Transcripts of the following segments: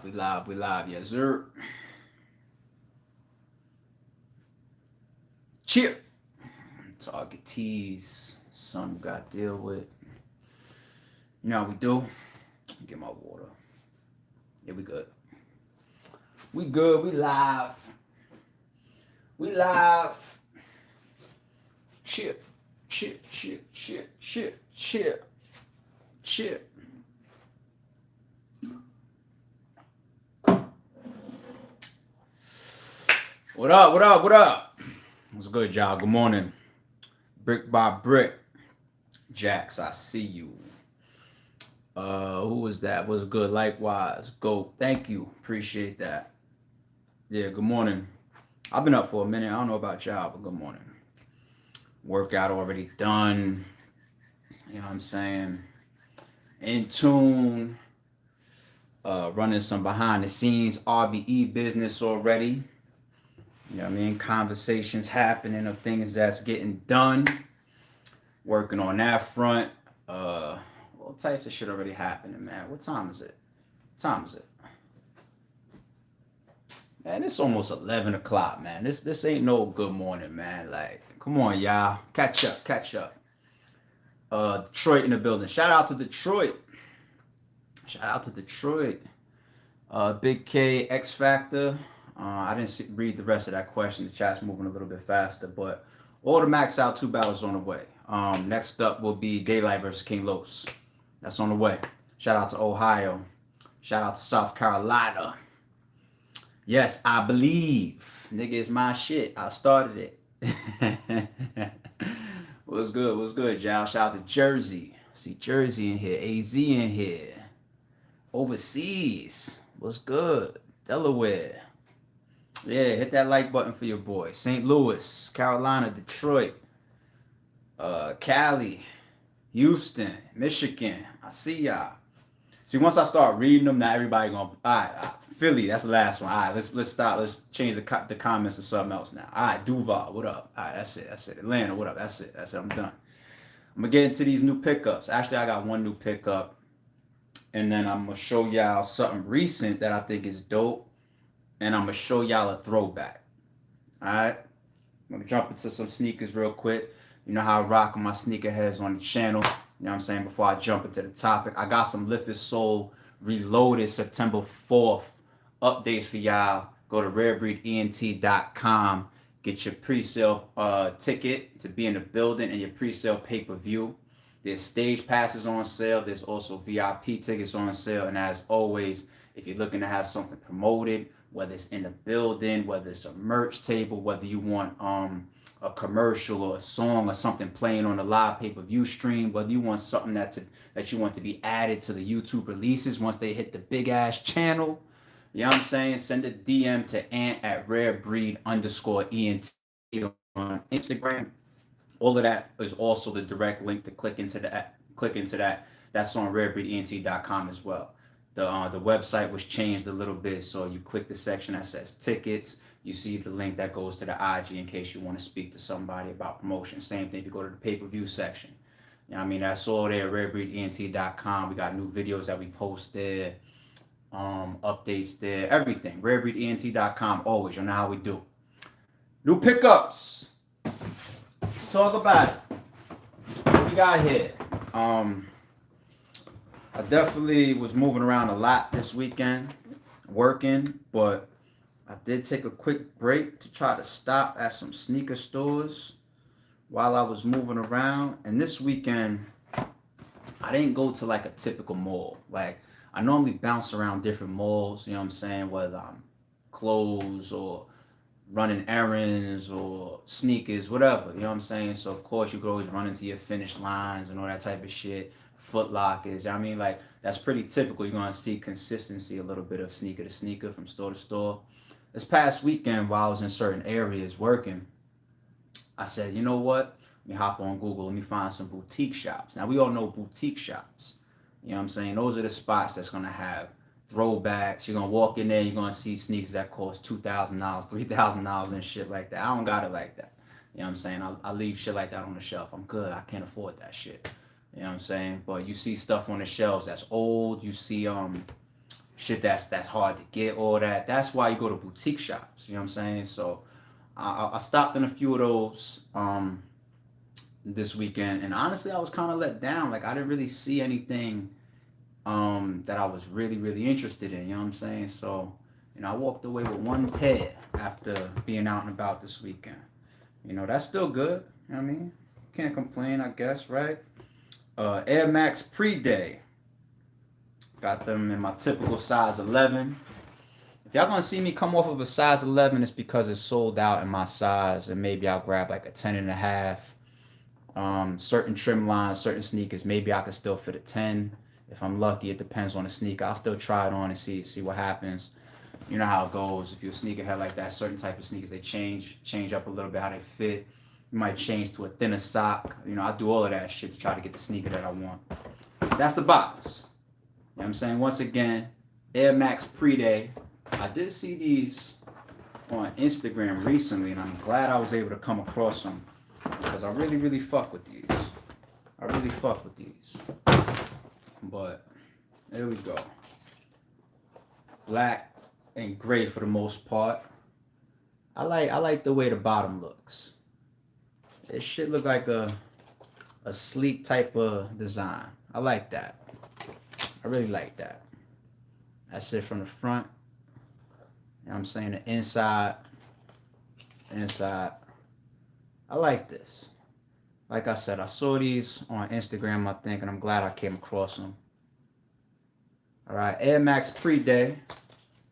we live, yes, sir. Chip. Target tees. Some we got to deal with. You know how we do? Get my water. Yeah, we good. We good. We live. We live. Chip. Chip. Chip. Chip. Chip. Chip. Chip. What up? What up? What up? What's good, y'all? Good morning. Brick by brick. Jax, I see you. Who was that? Was good. Likewise. Go. Thank you. Appreciate that. Yeah, good morning. I've been up for a minute. I don't know about y'all, but good morning. Workout already done. You know what I'm saying? In tune. Running some behind the scenes RBE business already. You know what I mean? Conversations happening of things that's getting done. Working on that front. All types of shit already happening, man. What time is it? What time is it? Man, it's almost 11 o'clock, man. This ain't no good morning, man. Like, come on, y'all. Catch up, catch up. Detroit in the building. Shout out to Detroit. Shout out to Detroit. Big K, X Factor. I didn't read the rest of that question. The chat's moving a little bit faster, but all the max out 2 battles on the way. Next up will be Daylight versus King Los. That's on the way. Shout out to Ohio. Shout out to South Carolina. Yes, I believe. Nigga, it's my shit. I started it. What's good? What's good, y'all? Shout out to Jersey. See Jersey in here. AZ in here. Overseas. What's good? Delaware. Yeah, hit that like button for your boy. St. Louis, Carolina, Detroit, Cali, Houston, Michigan. I see y'all. See, once I start reading them, now everybody gonna. All right, Philly, that's the last one. All right, let's stop. Let's change the comments to something else now. All right, Duval, what up? All right, that's it. Atlanta, what up? That's it. I'm done. I'm gonna get into these new pickups. Actually, I got one new pickup, and then I'm gonna show y'all something recent that I think is dope, and I'm gonna show y'all a throwback. All right, I'm gonna jump into some sneakers real quick. You know how I rock with my sneakerheads on the channel. You know what I'm saying? Before I jump into the topic, I got some Lift It Soul Reloaded September 4th updates for y'all. Go to rarebreedent.com. Get your pre-sale ticket to be in the building and your pre-sale pay-per-view. There's stage passes on sale. There's also VIP tickets on sale. And as always, if you're looking to have something promoted, whether it's in the building, whether it's a merch table, whether you want a commercial or a song or something playing on a live pay-per-view stream, whether you want something that you want to be added to the YouTube releases once they hit the big ass channel, you know what I'm saying? Send a DM to Ant at rarebreed_ENT on Instagram. All of that is also the direct link to click into that. That's on rarebreedent.com as well. The website was changed a little bit, so you click the section that says tickets. You see the link that goes to the IG in case you want to speak to somebody about promotion. Same thing if you go to the pay-per-view section. You know what I mean? That's all there, rarebreedent.com. We got new videos that we post there, updates there, everything. rarebreedent.com always. You know how we do. New pickups. Let's talk about it. What we got here? I definitely was moving around a lot this weekend, working, but I did take a quick break to try to stop at some sneaker stores while I was moving around. And this weekend, I didn't go to like a typical mall. Like, I normally bounce around different malls, you know what I'm saying? Whether I'm clothes or running errands or sneakers, whatever, you know what I'm saying? So, of course, you could always run into your Finish lines and all that type of shit. Foot Lockers, you know what I mean? Like, that's pretty typical. You're going to see consistency, a little bit of sneaker to sneaker from store to store. This past weekend, while I was in certain areas working, I said, you know what? Let me hop on Google. Let me find some boutique shops. Now, we all know boutique shops. You know what I'm saying? Those are the spots that's going to have throwbacks. You're going to walk in there, you're going to see sneakers that cost $2,000, $3,000 and shit like that. I don't got it like that. You know what I'm saying? I leave shit like that on the shelf. I'm good. I can't afford that shit. You know what I'm saying? But you see stuff on the shelves that's old. You see shit that's hard to get, all that. That's why you go to boutique shops. You know what I'm saying? So I stopped in a few of those this weekend, and honestly, I was kind of let down. Like I didn't really see anything that I was really interested in. You know what I'm saying? So I walked away with one pair after being out and about this weekend. That's still good. You know what I mean? Can't complain, I guess, right? Air Max pre-day. Got them in my typical size 11. If y'all gonna see me come off of a size 11, it's because it's sold out in my size, and maybe I'll grab like a 10 and a half. Certain trim lines, certain sneakers, maybe I could still fit a 10. If I'm lucky, it depends on the sneaker. I'll still try it on and see what happens. You know how it goes. If you're a sneakerhead like that, certain type of sneakers, they change up a little bit how they fit. You might change to a thinner sock. I do all of that shit to try to get the sneaker that I want. That's the box. You know what I'm saying? Once again, Air Max pre-day. I did see these on Instagram recently, and I'm glad I was able to come across them because I really fuck with these. I really fuck with these. But there we go. Black and gray for the most part. I like the way the bottom looks. This shit look like a sleek type of design. I like that. I really like that. That's it from the front. You know what I'm saying? The inside. I like this. Like I said, I saw these on Instagram, I think, and I'm glad I came across them. All right, Air Max pre-day.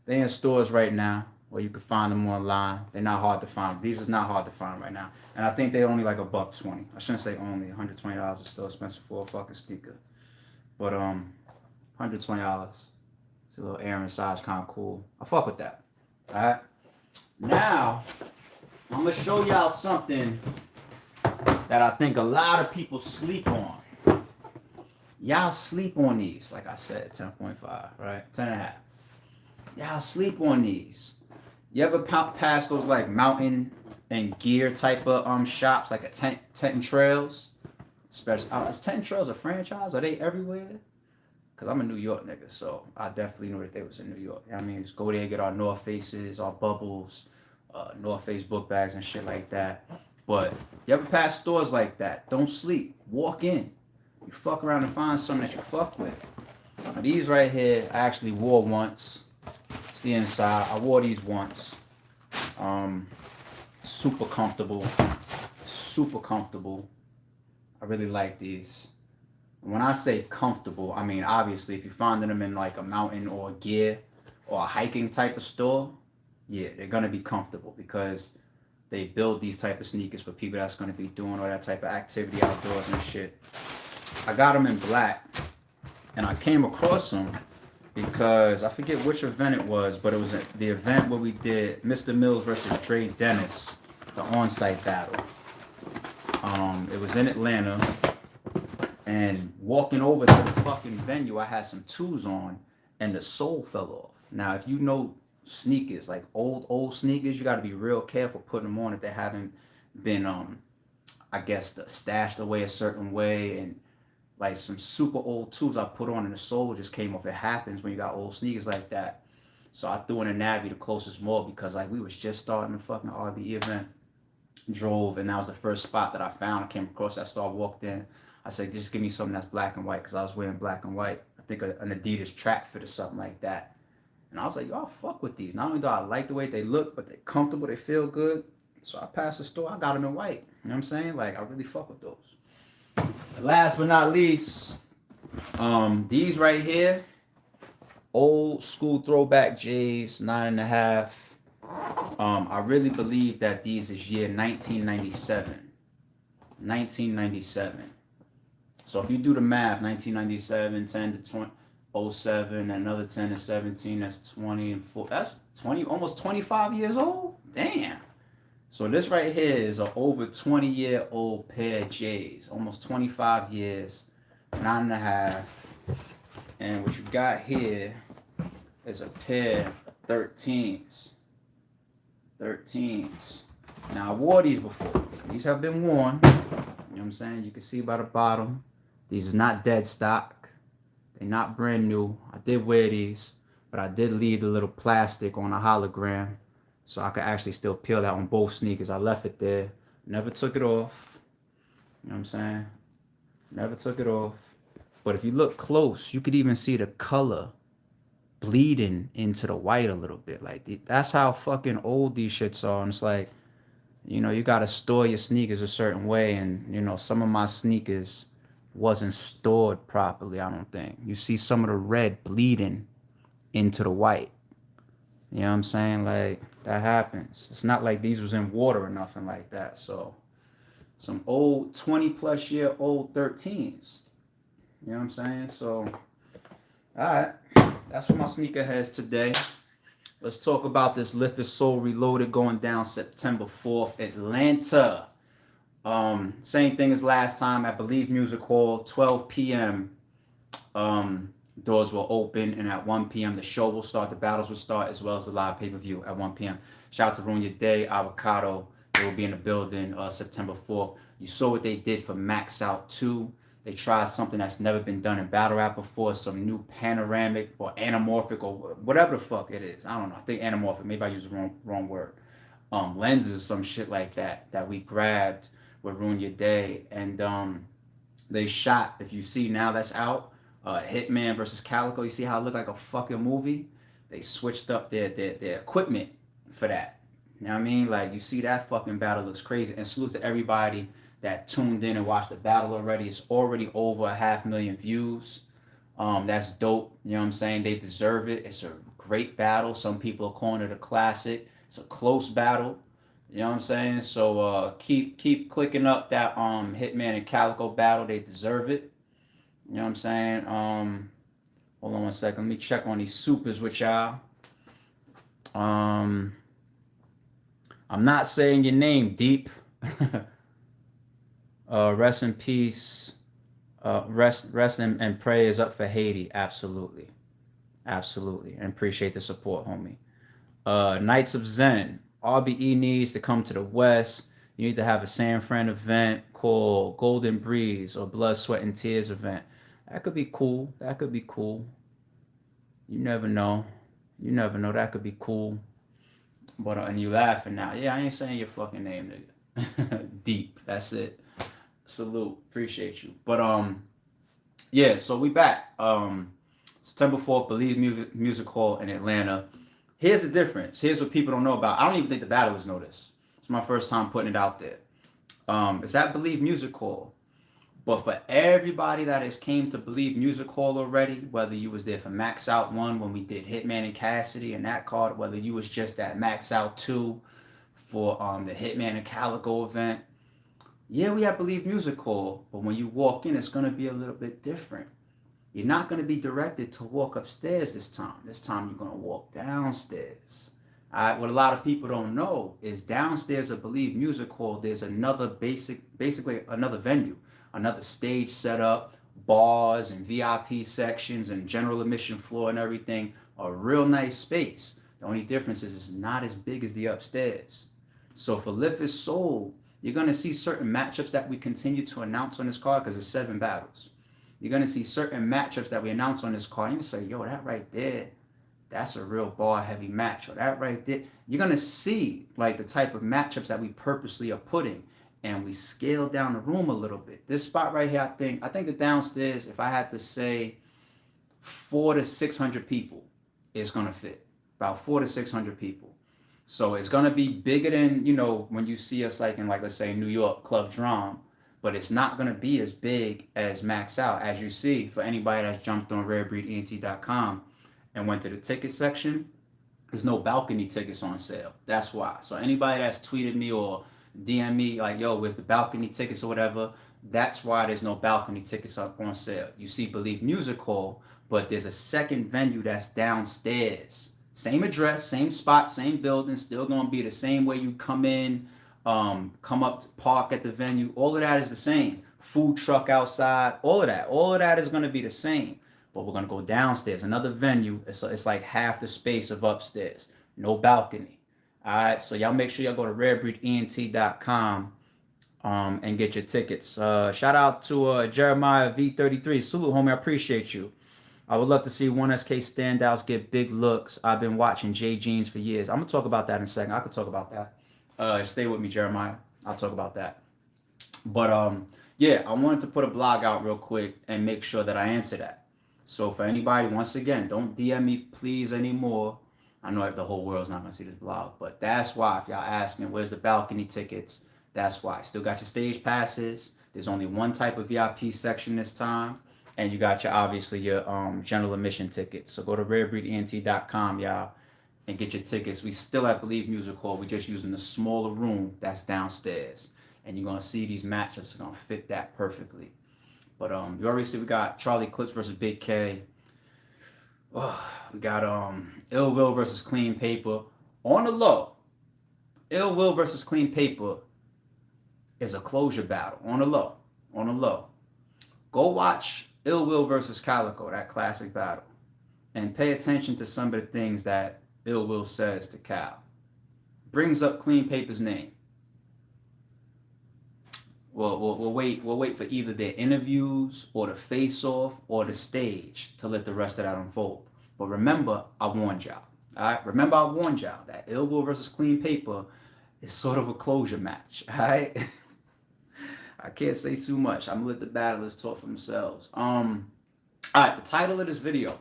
They in stores right now, or you can find them online. They're not hard to find. These is not hard to find right now. And I think they're only like $120. I shouldn't say only. $120 is still expensive for a fucking sneaker. But $120. It's a little air inside, kind of cool. I fuck with that. All right. Now, I'm gonna show y'all something that I think a lot of people sleep on. Y'all sleep on these, like I said, 10.5, right? 10 and a half. Y'all sleep on these. You ever pass those like mountain and gear type of shops, like a tent and trails? Especially, is Tent and Trails a franchise? Are they everywhere? Cause I'm a New York nigga, so I definitely knew that they was in New York. You know what I mean, just go there, get our North Faces, our Bubbles, North Face book bags and shit like that. But you ever pass stores like that? Don't sleep. Walk in. You fuck around and find something that you fuck with. Now, these right here, I actually wore once. It's the inside. I wore these once. Super comfortable. Super comfortable. I really like these. When I say comfortable, I mean obviously if you're finding them in like a mountain or a gear or a hiking type of store, yeah, they're gonna be comfortable because they build these type of sneakers for people that's gonna be doing all that type of activity outdoors and shit. I got them in black, and I came across them because I forget which event it was, but it was the event where we did Mr. Mills versus Dre Dennis, the on-site battle. It was in Atlanta. And walking over to the fucking venue, I had some 2s on, and the sole fell off. Now, if you know sneakers, like old sneakers, you got to be real careful putting them on if they haven't been, I guess, stashed away a certain way. And like some super old 2s I put on, and the sole just came off. It happens when you got old sneakers like that. So I threw in a Navy, the closest mall, because like we was just starting the fucking RB event. Drove, and that was the first spot that I found. I came across that store, walked in. I said, just give me something that's black and white, because I was wearing black and white. I think an Adidas track fit or something like that. And I was like, y'all fuck with these. Not only do I like the way they look, but they're comfortable, they feel good. So I passed the store, I got them in white. You know what I'm saying? Like, I really fuck with those. Last but not least, these right here, old school throwback J's, 9.5. I really believe that these is year 1997. 1997. So if you do the math, 1997, 10 to 07, another 10 to 17, that's 20 and 4. That's 20, almost 25 years old? Damn. So this right here is an over 20-year-old pair of J's. Almost 25 years, 9.5. And what you got here is a pair of 13s. 13s. Now, I wore these before. These have been worn. You know what I'm saying? You can see by the bottom. These is not dead stock. They're not brand new. I did wear these. but I did leave the little plastic on a hologram, so I could actually still peel that on both sneakers. I left it there, never took it off. You know what I'm saying? Never took it off. But if you look close, you could even see the color bleeding into the white a little bit. Like that's how fucking old these shits are. And it's like, you know, you gotta store your sneakers a certain way, and you know, some of my sneakers wasn't stored properly. I don't think you see some of the red bleeding into the white. You know what I'm saying? Like that happens. It's not like these was in water or nothing like that. So some old 20+ year old 13s. You know what I'm saying? So all right, that's what my sneaker has today. Let's talk about this Lift Is Soul Reloaded going down September 4th, Atlanta. Same thing as last time. I believe Music Hall, 12 p.m. Doors will open, and at 1 p.m. the show will start. The battles will start, as well as the live pay-per-view at 1 p.m. Shout out to Ruin Your Day, Avocado. They will be in the building September 4th. You saw what they did for Max Out 2. They tried something that's never been done in battle rap before, some new panoramic or anamorphic or whatever the fuck it is. I don't know. I think anamorphic. Maybe I used the wrong word. Lenses, some shit like that we grabbed with Ruin Your Day. And they shot, if you see now that's out, Hitman versus Calico. You see how it looked like a fucking movie? They switched up their equipment for that. You know what I mean? Like, you see that fucking battle looks crazy. And salute to everybody that tuned in and watched the battle already. It's already over 500,000 views. That's dope. You know what I'm saying? They deserve it. It's a great battle. Some people are calling it a classic. It's a close battle. You know what I'm saying? So keep clicking up that Hitman and Calico battle. They deserve it. You know what I'm saying? Hold on one second. Let me check on these supers with y'all. I'm not saying your name, Deep. Rest in peace. Rest and prayers up for Haiti. Absolutely. Absolutely. And appreciate the support, homie. Knights of Zen. RBE needs to come to the West. You need to have a San Fran event called Golden Breeze or Blood, Sweat, and Tears event. That could be cool. That could be cool. You never know. You never know. That could be cool. But and you laughing now. Yeah, I ain't saying your fucking name, nigga. Deep. That's it. Salute. Appreciate you. But yeah, so we back. September 4th, Believe Music Hall in Atlanta. Here's the difference. Here's what people don't know about. I don't even think the battlers know this. It's my first time putting it out there. It's at Believe Music Hall. But for everybody that has came to Believe Music Hall already, whether you was there for Max Out 1 when we did Hitman and Cassidy and that card, whether you was just at Max Out 2 for the Hitman and Calico event, yeah, we have Believe Music Hall, but when you walk in, it's going to be a little bit different. You're not going to be directed to walk upstairs this time. This time you're going to walk downstairs. All right, what a lot of people don't know is downstairs at Believe Music Hall, there's another basically another venue, another stage set up, bars and VIP sections and general admission floor and everything. A real nice space. The only difference is it's not as big as the upstairs. So for Lift Is Soul, you're going to see certain matchups that we continue to announce on this card because it's 7 battles. You're going to see certain matchups that we announce on this card. You're going to say, yo, that right there, that's a real bar-heavy match. Or that right there. You're going to see like the type of matchups that we purposely are putting. And we scale down the room a little bit. This spot right here, I think the downstairs, if I had to say 400 to 600 people is going to fit. About 400 to 600 people. So it's going to be bigger than, you know, when you see us like in, like, let's say New York Club Drum. But it's not going to be as big as Max Out. As you see, for anybody that's jumped on rarebreedent.com and went to the ticket section, there's no balcony tickets on sale. That's why. So anybody that's tweeted me or DM me like, yo, where's the balcony tickets or whatever, that's why there's no balcony tickets up on sale. You see Believe Music Hall, but there's a second venue that's downstairs. Same address, same spot, same building, still going to be the same way you come in, come up to park at the venue. All of that is the same. Food truck outside, all of that is going to be the same. But we're going to go downstairs. Another venue, it's like half the space of upstairs. No balcony. All right, so y'all make sure y'all go to rarebreedent.com and get your tickets. Shout out to Jeremiah V33. Salute, homie. I appreciate you. I would love to see 1SK standouts get big looks. I've been watching J Jeans for years. I'm gonna talk about that in a second. I could talk about that. Stay with me, Jeremiah. I'll talk about that. But yeah, I wanted to put a blog out real quick and make sure that I answer that. So for anybody, once again, don't DM me please anymore. I know the whole world's not gonna see this blog, but that's why. If y'all asking where's the balcony tickets, that's why. Still got your stage passes. There's only one type of VIP section this time, and you got your obviously your general admission tickets. So go to rarebreedent.com, y'all, and get your tickets. We still at Believe Music Hall. We're just using the smaller room that's downstairs, and you're gonna see these matchups are gonna fit that perfectly. But you already see we got Charlie Clips versus Big K. We got Ill Will versus Clean Paper. On the low, Ill Will versus Clean Paper is a closure battle. On the low. On the low. Go watch Ill Will versus Calico, that classic battle. And pay attention to some of the things that Ill Will says to Cal. Brings up Clean Paper's name. We'll wait for either their interviews or the face-off or the stage to let the rest of that unfold. But remember, I warned y'all. All right? Remember, I warned y'all that Ill Will versus Clean Paper is sort of a closure match. All right? I can't say too much. I'm gonna let the battlers talk for themselves. All right, the title of this video,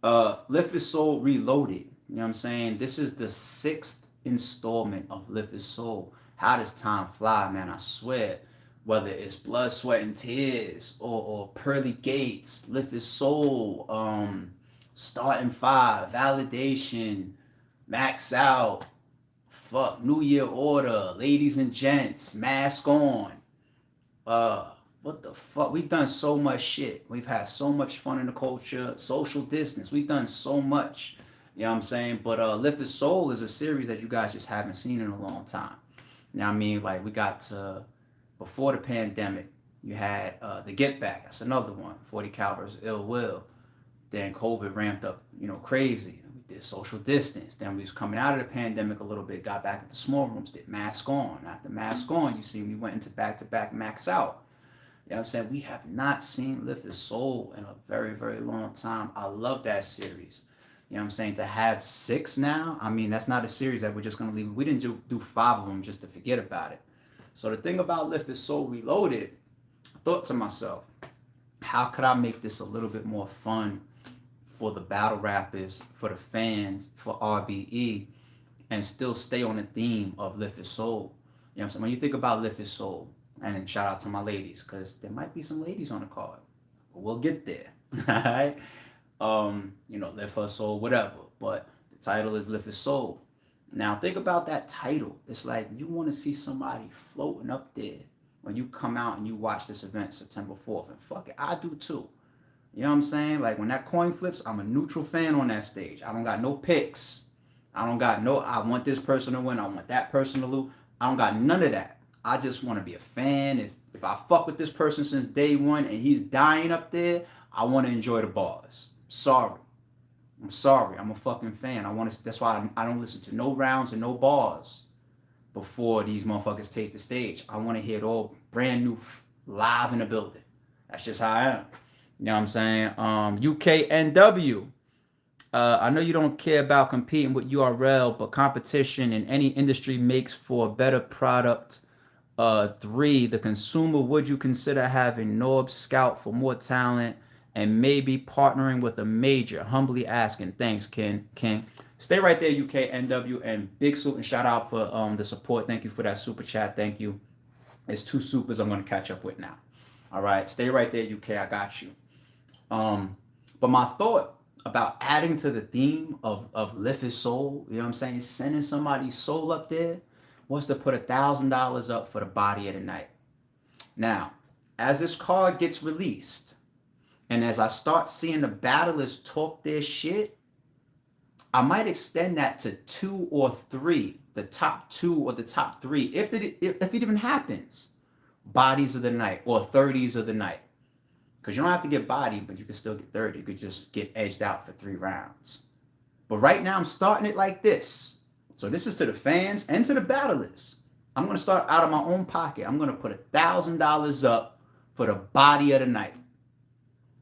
Lift His Soul Reloaded. You know what I'm saying? This is the 6th installment of Lift His Soul. How does time fly, man? I swear. Whether it's Blood, Sweat, and Tears or Pearly Gates, Lift His Soul, Starting 5, Validation, Max Out, New Year Order, Ladies and Gents, Mask On. What the fuck? We've done so much shit. We've had so much fun in the culture. Social distance. We've done so much. You know what I'm saying? But Lift His Soul is a series that you guys just haven't seen in a long time. You know what I mean? Like, we got to, before the pandemic, you had the Get Back. That's another one. 40 Cal versus Ill Will. Then COVID ramped up, crazy. We did social distance. Then we was coming out of the pandemic a little bit, got back into small rooms, did Mask On. After Mask On, you see we went into back-to-back Max Out. You know what I'm saying? We have not seen Lift His Soul in a very, very long time. I love that series. You know what I'm saying? To have 6 now, I mean, that's not a series that we're just going to leave. We didn't do 5 of them just to forget about it. So the thing about Lift His Soul Reloaded, I thought to myself, how could I make this a little bit more fun for the battle rappers, for the fans, for RBE, and still stay on the theme of Lift His Soul? You know what I'm saying? When you think about Lift His Soul, and shout out to my ladies, because there might be some ladies on the card. But we'll get there. All right? Lift Her Soul, whatever. But the title is Lift His Soul. Now, think about that title. It's like you want to see somebody floating up there when you come out and you watch this event September 4th. And fuck it, I do too. You know what I'm saying? Like, when that coin flips, I'm a neutral fan on that stage. I don't got no picks. I want this person to win. I want that person to lose. I don't got none of that. I just want to be a fan. If I fuck with this person since day one and he's dying up there, I want to enjoy the bars. I'm sorry. I'm a fucking fan. That's why I don't listen to no rounds and no bars before these motherfuckers take the stage. I want to hear it all brand new, live in the building. That's just how I am. You know what I'm saying? UKNW. I know you don't care about competing with URL, but competition in any industry makes for a better product. 3, the consumer, would you consider having Norb scout for more talent and maybe partnering with a major? Humbly asking. Thanks, Ken. Stay right there, UKNW, and big salute and shout out for the support. Thank you for that super chat. Thank you. It's 2 supers I'm going to catch up with now. All right, stay right there, UK. I got you. But my thought about adding to the theme of Lift His Soul, you know what I'm saying, sending somebody's soul up there, was to put $1,000 up for the body of the night. Now, as this card gets released, and as I start seeing the battlers talk their shit, I might extend that to 2 or 3, the top 2 or the top 3, if it even happens. Bodies of the night or 30s of the night. Because you don't have to get bodied, but you can still get 30. You could just get edged out for 3 rounds. But right now, I'm starting it like this. So this is to the fans and to the battlers. I'm going to start out of my own pocket. I'm going to put $1,000 up for the body of the night.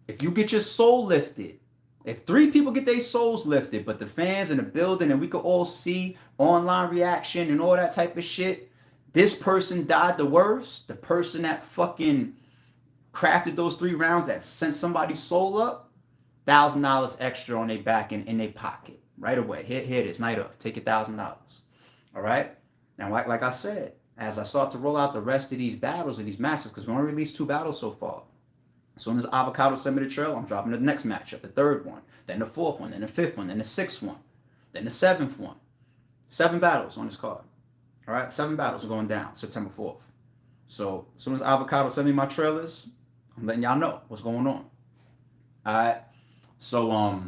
If you get your soul lifted, if 3 people get their souls lifted, but the fans in the building and we could all see online reaction and all that type of shit, this person died the worst. The person that fucking crafted those 3 rounds that sent somebody's soul up, $1,000 extra on their back and in their pocket right away. Here it is, night of. Take your $1,000. All right. Now, like I said, as I start to roll out the rest of these battles and these matches, because we only released 2 battles so far. As soon as Avocado sent me the trail, I'm dropping the next matchup, the 3rd one, then the 4th one, then the 5th one, then the 6th one, then the 7th one. 7 battles on this card. All right, 7 battles are going down September 4th. So as soon as Avocado sent me my trailers, I'm letting y'all know what's going on. All right. So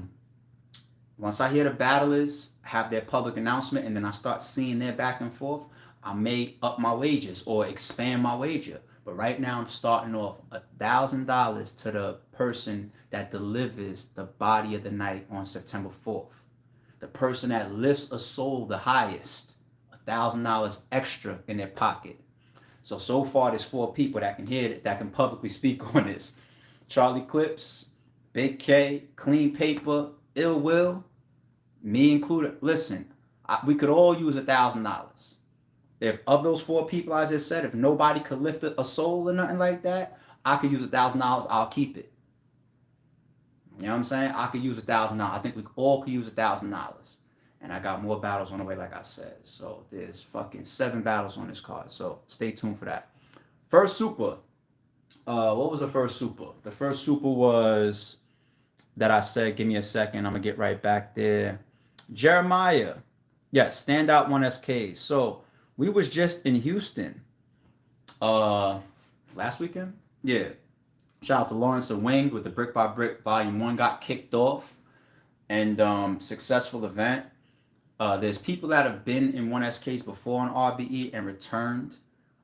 once I hear the battlers have their public announcement and then I start seeing their back and forth, I may up my wages or expand my wager. But right now I'm starting off $1,000 to the person that delivers the body of the night on September 4th. The person that lifts a soul the highest, $1,000 extra in their pocket. So far there's 4 people that can hear it, that can publicly speak on this. Charlie Clips, Big K, Clean Paper, Ill Will, me included. Listen, we could all use $1,000. If of those 4 people I just said, if nobody could lift a soul or nothing like that, I could use $1,000. I'll keep it. You know what I'm saying? I could use $1,000. I think we all could use $1,000. And I got more battles on the way, like I said. So there's fucking 7 battles on this card. So stay tuned for that. First super. What was the first super? The first super was that I said, give me a second. I'm going to get right back there. Jeremiah. Yes, standout 1SK. So we was just in Houston last weekend. Yeah. Shout out to Lawrence and Wing with the Brick by Brick Volume 1 got kicked off. And successful event. There's people that have been in 1SKs before on RBE and returned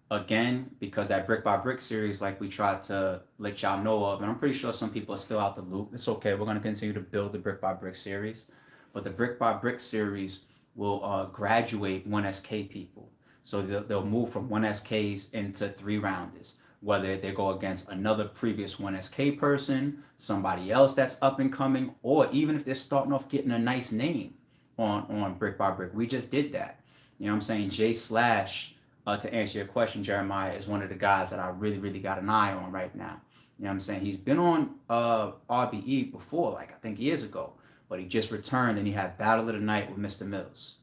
again because that Brick by Brick series, like we tried to let y'all know of, and I'm pretty sure some people are still out the loop. It's okay. We're going to continue to build the Brick by Brick series. But the Brick by Brick series will graduate 1SK people. So they'll move from 1SKs into 3 rounders. Whether they go against another previous 1SK person, somebody else that's up and coming, or even if they're starting off getting a nice name on Brick by Brick. We just did that. You know what I'm saying? J Slash, to answer your question, Jeremiah, is one of the guys that I really, really got an eye on right now. You know what I'm saying? He's been on RBE before, like I think years ago, but he just returned and he had Battle of the Night with Mr. Mills.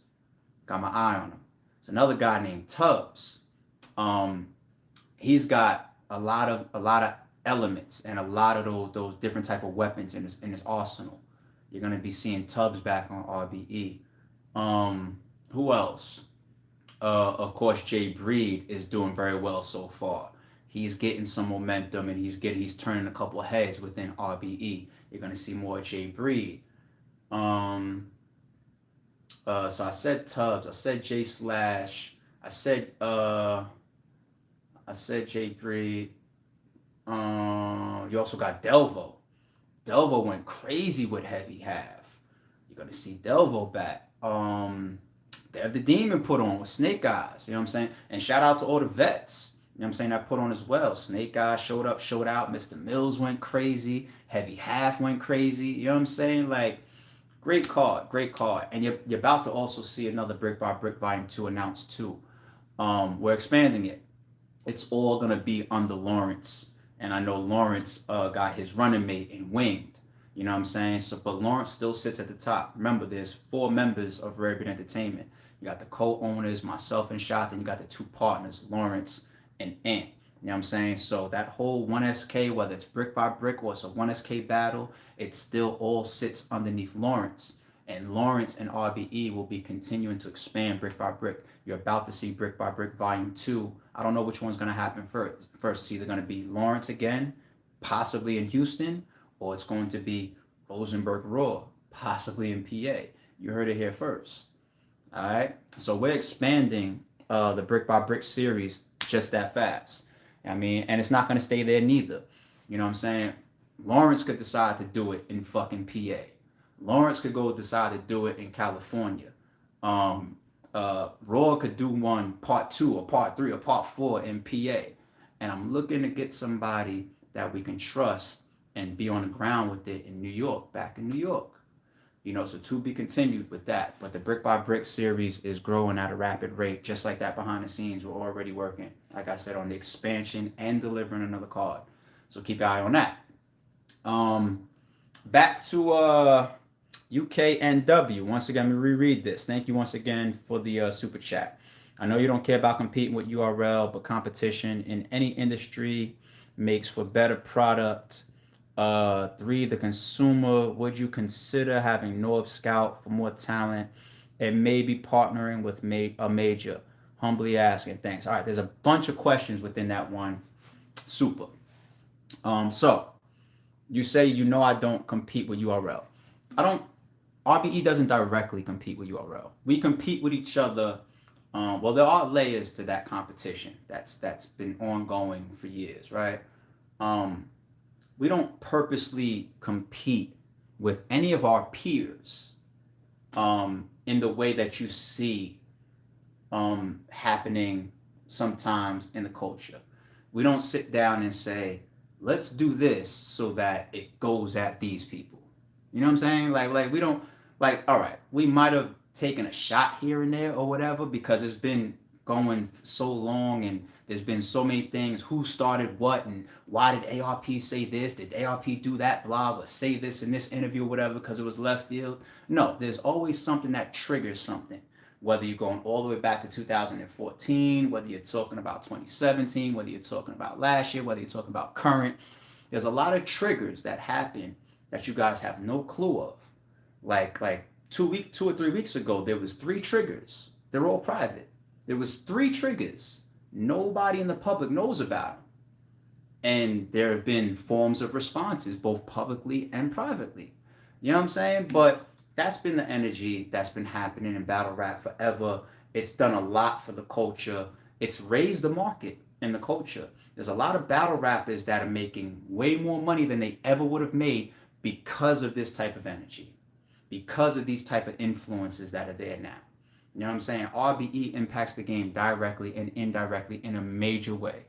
Got my eye on him. It's another guy named Tubbs. He's got a lot of elements and a lot of those different type of weapons in his arsenal. You're gonna be seeing Tubbs back on RBE. Who else? Of course, Jay Breed is doing very well so far. He's getting some momentum and he's turning a couple of heads within RBE. You're gonna see more Jay Breed. So I said Tubbs. I said J Slash. I said Jay Breed. You also got Delvo. Delvo went crazy with Heavy Half. You're gonna see Delvo back. Dev the Demon put on with Snake Eyes. You know what I'm saying? And shout out to all the vets. You know what I'm saying? That put on as well. Snake Eyes showed up, showed out. Mr. Mills went crazy. Heavy Half went crazy. You know what I'm saying? Like, great card, great card. And you're about to also see another Brick by Brick Volume 2 announced too. We're expanding it. It's all gonna be under Lawrence. And I know Lawrence got his running mate in Winged. You know what I'm saying? So, but Lawrence still sits at the top. Remember, there's 4 members of Rare Breed Entertainment. You got the co-owners, myself and Shot, and you got the 2 partners, Lawrence and Ant. You know what I'm saying? So that whole 1SK, whether it's Brick by Brick or it's a 1SK battle, it still all sits underneath Lawrence. And Lawrence and RBE will be continuing to expand Brick by Brick. You're about to see Brick by Brick Volume 2. I don't know which one's going to happen first. It's either going to be Lawrence again, possibly in Houston, or it's going to be Rosenberg Raw, possibly in PA. You heard it here first. All right? So we're expanding the Brick by Brick series just that fast. I mean, and it's not going to stay there neither. You know what I'm saying? Lawrence could decide to do it in fucking PA. Lawrence could go decide to do it in California. Raw could do one part 2 or part 3 or part 4 in PA. And I'm looking to get somebody that we can trust and be on the ground with it in New York, back in New York. So to be continued with that. But the Brick by Brick series is growing at a rapid rate, just like that behind the scenes. We're already working, like I said, on the expansion and delivering another card. So keep your eye on that. Back to UKNW. Once again, let me reread this. Thank you once again for the super chat. I know you don't care about competing with URL, but competition in any industry makes for better product. 3, the consumer. Would you consider having Norb Scout for more talent and maybe partnering with a major? Humbly asking. Thanks. All right, there's a bunch of questions within that one. Super. So you say I don't compete with URL. RBE doesn't directly compete with URL. We compete with each other. Well, there are layers to that competition that's been ongoing for years, right? We don't purposely compete with any of our peers in the way that you see happening sometimes in the culture. We don't sit down and say, let's do this so that it goes at these people. You know what I'm saying? Like we don't, all right, we might have taken a shot here and there or whatever because it's been going so long and there's been so many things. Who started what and why did ARP say this? Did ARP do that blog or say this in this interview or whatever because it was left field? No, there's always something that triggers something. Whether you're going all the way back to 2014, whether you're talking about 2017, whether you're talking about last year, whether you're talking about current, there's a lot of triggers that happen that you guys have no clue of. Like 2 or 3 weeks ago, there was 3 triggers. They're all private. There was 3 triggers. Nobody in the public knows about them. And there have been forms of responses, both publicly and privately. You know what I'm saying? But that's been the energy that's been happening in battle rap forever. It's done a lot for the culture. It's raised the market in the culture. There's a lot of battle rappers that are making way more money than they ever would have made because of this type of energy, because of these type of influences that are there now. You know what I'm saying? RBE impacts the game directly and indirectly in a major way.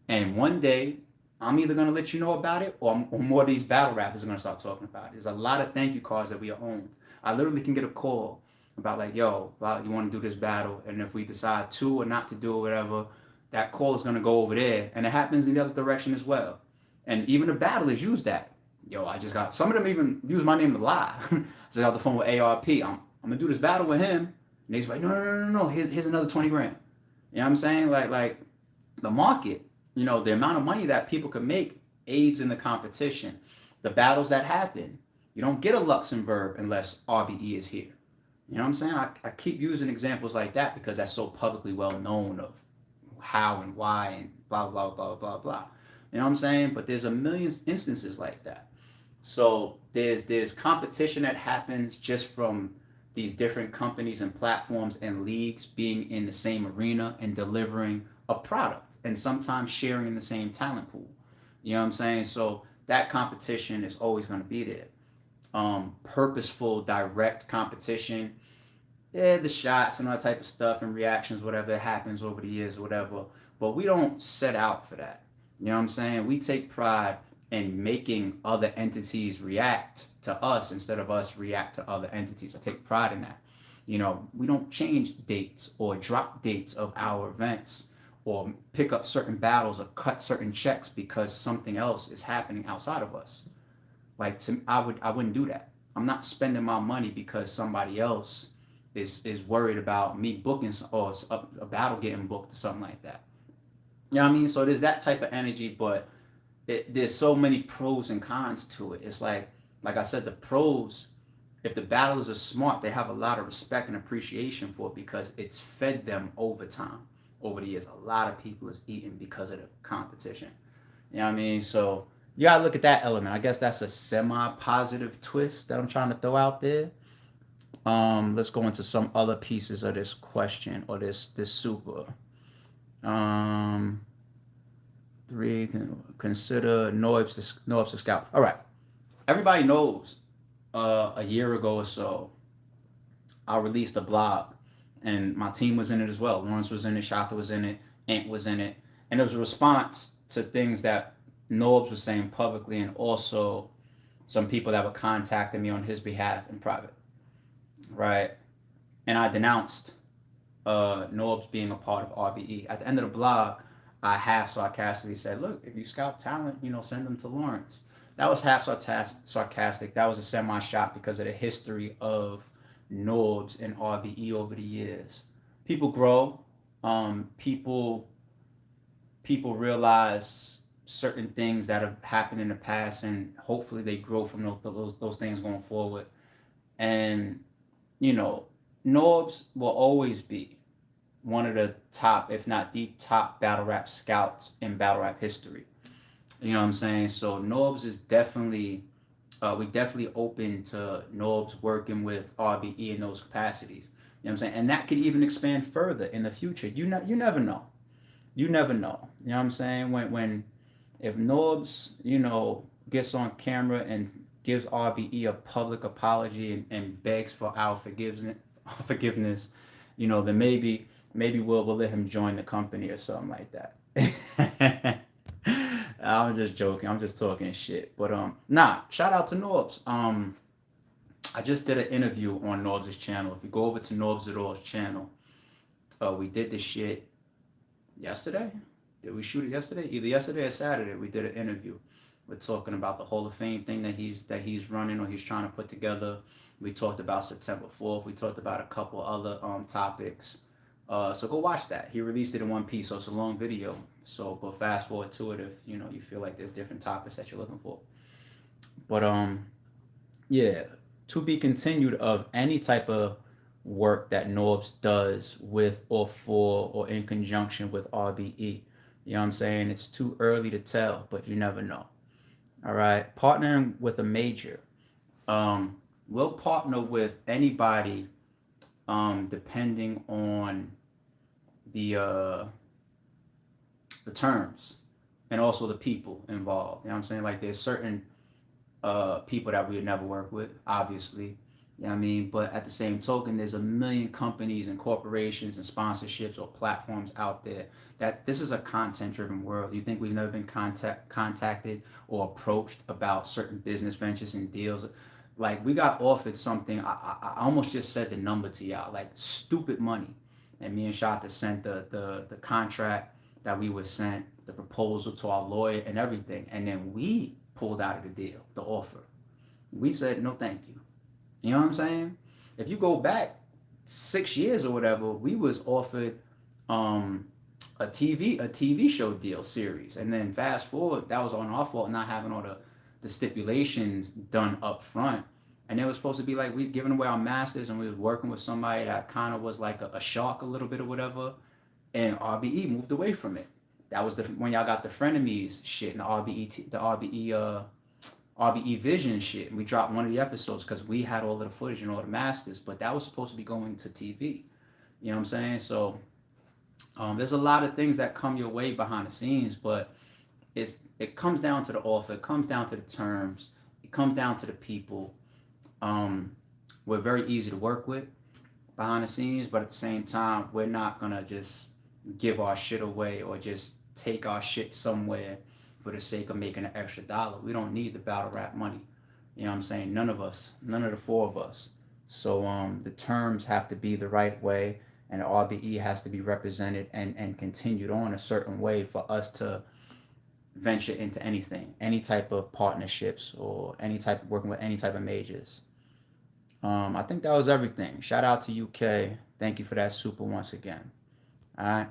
And one day, I'm either going to let you know about it or more of these battle rappers are going to start talking about it. There's a lot of thank you cards that we are owned. I literally can get a call about like, yo, you want to do this battle? And if we decide to or not to do it, whatever, that call is going to go over there. And it happens in the other direction as well. And even the battlers use that. Yo, some of them even use my name to lie. So I got the phone with ARP. I'm going to do this battle with him. And he's like, no. Here's another 20 grand. You know what I'm saying? Like the market, the amount of money that people can make aids in the competition. The battles that happen. You don't get a Luxembourg unless RBE is here. You know what I'm saying? I keep using examples like that because that's so publicly well known of how and why and blah, blah, blah, blah, blah. You know what I'm saying? But there's a million instances like that. So there's competition that happens just from these different companies and platforms and leagues being in the same arena and delivering a product and sometimes sharing in the same talent pool. You know what I'm saying? So that competition is always going to be there. Purposeful, direct competition. Yeah, the shots and all that type of stuff and reactions, whatever happens over the years, whatever. But we don't set out for that. You know what I'm saying? We take pride in making other entities react to us instead of us react to other entities. I take pride in that. We don't change dates or drop dates of our events or pick up certain battles or cut certain checks because something else is happening outside of us. I wouldn't do that. I'm not spending my money because somebody else is worried about me booking or a battle getting booked or something like that. You know what I mean? So there's that type of energy, but there's so many pros and cons to it. It's like I said, the pros, if the battlers are smart, they have a lot of respect and appreciation for it because it's fed them over time. Over the years, a lot of people is eating because of the competition. You know what I mean? So you gotta look at that element. I guess that's a semi-positive twist that I'm trying to throw out there. Let's go into some other pieces of this question or this super. 3, consider Noibs to scout. All right. Everybody knows a year ago or so, I released a blog and my team was in it as well. Lawrence was in it, Shaka was in it, Ant was in it. And it was a response to things that Norbs was saying publicly, and also some people that were contacting me on his behalf in private, right? And I denounced Norbs being a part of RBE. At the end of the blog, I half sarcastically said, "Look, if you scout talent, send them to Lawrence." That was half sarcastic. That was a semi shot because of the history of Norbs and RBE over the years. People grow. People realize certain things that have happened in the past, and hopefully they grow from those things going forward. And you know, Norbs will always be one of the top, if not the top, battle rap scouts in battle rap history. You know what I'm saying? So Norbs is definitely, we definitely open to Norbs working with RBE in those capacities. You know what I'm saying? And that could even expand further in the future. You never know. You never know. You know what I'm saying? When if Norbs, gets on camera and gives RBE a public apology and begs for our forgiveness, then maybe we'll let him join the company or something like that. I'm just joking. I'm just talking shit. But nah. Shout out to Norbs. I just did an interview on Norbs' channel. If you go over to Norbs at All's channel, we did this shit yesterday. Did we shoot it yesterday? Either yesterday or Saturday. We did an interview. We're talking about the Hall of Fame thing that he's running or he's trying to put together. We talked about September 4th. We talked about a couple other topics. So go watch that. He released it in one piece, so it's a long video. So go fast forward to it if you feel like there's different topics that you're looking for. But yeah, to be continued of any type of work that Norbs does with or for or in conjunction with RBE. You know what I'm saying? It's too early to tell, but you never know. All right, partnering with a major. We'll partner with anybody, depending on the terms and also the people involved. You know what I'm saying? Like there's certain people that we would never work with, obviously. You know what I mean? But at the same token, there's a million companies and corporations and sponsorships or platforms out there that this is a content driven world. You think we've never been contacted or approached about certain business ventures and deals? Like we got offered something. I almost just said the number to y'all, like stupid money. And me and Shata sent the contract that we were sent, the proposal to our lawyer and everything. And then we pulled out of the deal, the offer. We said, no, thank you. You know what I'm saying? If you go back 6 years or whatever, we was offered a TV show deal series, and then fast forward, that was on our fault not having all the stipulations done up front, and it was supposed to be like we giving away our masters, and we was working with somebody that kind of was like a shark a little bit or whatever, and RBE moved away from it. That was when y'all got the frenemies shit and the RBE Vision shit. And we dropped one of the episodes because we had all of the footage and all the masters, but that was supposed to be going to TV. You know what I'm saying? So there's a lot of things that come your way behind the scenes, but it comes down to the offer, it comes down to the terms, it comes down to the people. We're very easy to work with behind the scenes, but at the same time, we're not gonna just give our shit away or just take our shit somewhere for the sake of making an extra dollar. We don't need the battle rap money. You know what I'm saying? None of the four of us. So the terms have to be the right way, and the RBE has to be represented and continued on a certain way for us to venture into anything, any type of partnerships or any type of working with any type of majors. I think that was everything. Shout out to UK. Thank you for that super once again. All right.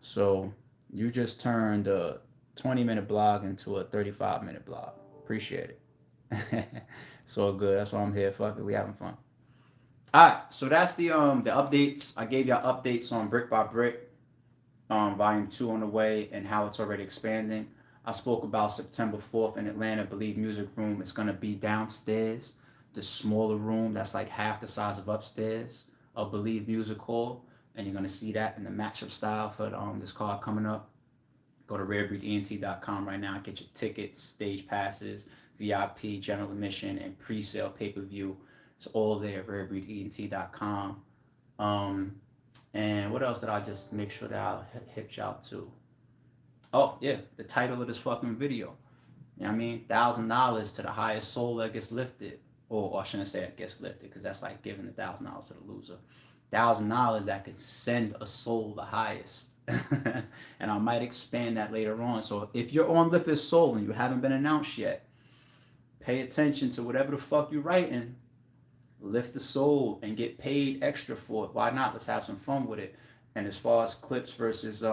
So you just turned a 20-minute blog into a 35-minute blog. Appreciate it. It's all good. That's why I'm here. Fuck it. We having fun. All right. So that's the updates. I gave y'all updates on Brick by Brick, Volume 2 on the way and how it's already expanding. I spoke about September 4th in Atlanta, Believe Music Room. It's going to be downstairs, the smaller room that's like half the size of upstairs of Believe Music Hall. And you're going to see that in the matchup style for this card coming up. Go to rarebreedent.com right now. Get your tickets, stage passes, VIP, general admission, and pre-sale pay-per-view. It's all there at rarebreedent.com. And what else did I just make sure that I'll hit y'all to? Oh, yeah, the title of this fucking video. You know what I mean? $1,000 to the highest soul that gets lifted. Or I shouldn't say it gets lifted, because that's like giving $1,000 to the loser. $1,000 that could send a soul the highest. And I might expand that later on. So if you're on Lift His Soul and you haven't been announced yet, pay attention to whatever the fuck you're writing. Lift the soul and get paid extra for it. Why not? Let's have some fun with it. And as far as Clips versus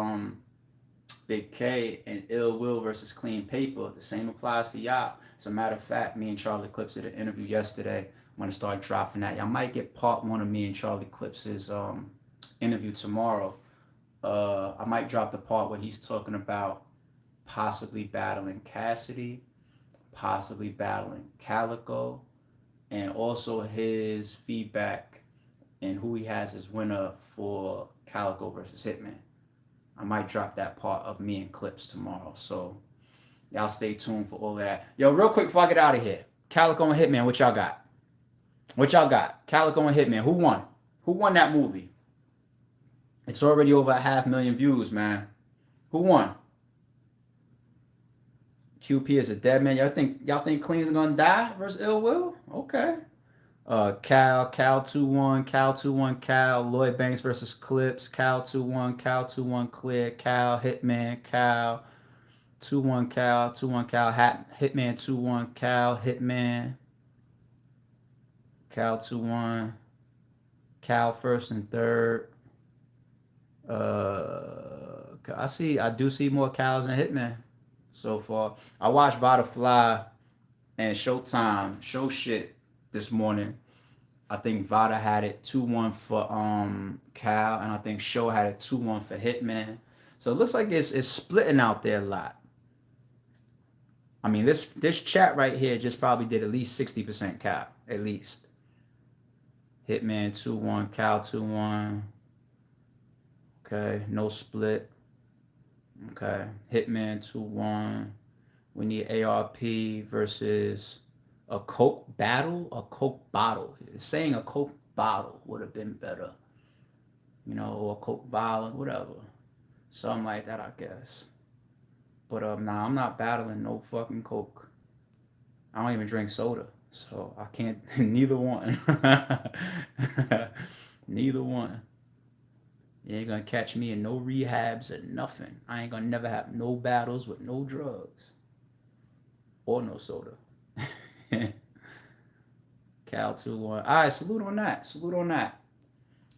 Big K and Ill Will versus Clean Paper, the same applies to y'all. As a matter of fact, me and Charlie Clips did an interview yesterday. I'm gonna start dropping that. Y'all might get part one of me and Charlie Clips's interview tomorrow. I might drop the part where he's talking about possibly battling Cassidy, possibly battling Calico, and also his feedback and who he has as winner for Calico versus Hitman. I might drop that part of me and Clips tomorrow. So y'all stay tuned for all of that. Yo, real quick before I get out of here. Calico and Hitman, what y'all got? What y'all got? Calico and Hitman, who won? Who won that movie? It's already over 500,000 views, man. Who won? QP is a dead man. Y'all think Clean's gonna die versus Ill Will? Okay. Cal 2-1, Cal 2-1, Cal, Lloyd Banks versus Clips, Cal 2-1, Cal 2-1, Clear, Cal, Hitman, Cal, 2-1, Cal, 2-1, Cal, Hitman 2-1, Cal, Hitman, Cal 2-1, Cal first and third. I do see more Cals than Hitman so far. I watched Butterfly and Showtime show shit this morning. I think Vada had it 2-1 for Cal, and I think Show had it 2-1 for Hitman. So it looks like it's splitting out there a lot. I mean, this chat right here just probably did at least 60% Cal, at least. Hitman 2-1, Cal 2-1. Okay, no split. Okay, Hitman 2-1. We need ARP versus a Coke battle, a Coke bottle. Saying a Coke bottle would have been better. You know, or a Coke bottle, whatever. Something like that, I guess. But nah, I'm not battling no fucking Coke. I don't even drink soda. So I can't, neither one. Neither one. You ain't gonna catch me in no rehabs or nothing. I ain't gonna never have no battles with no drugs. Or no soda. Cal 2-1. Alright, salute on that. Salute on that.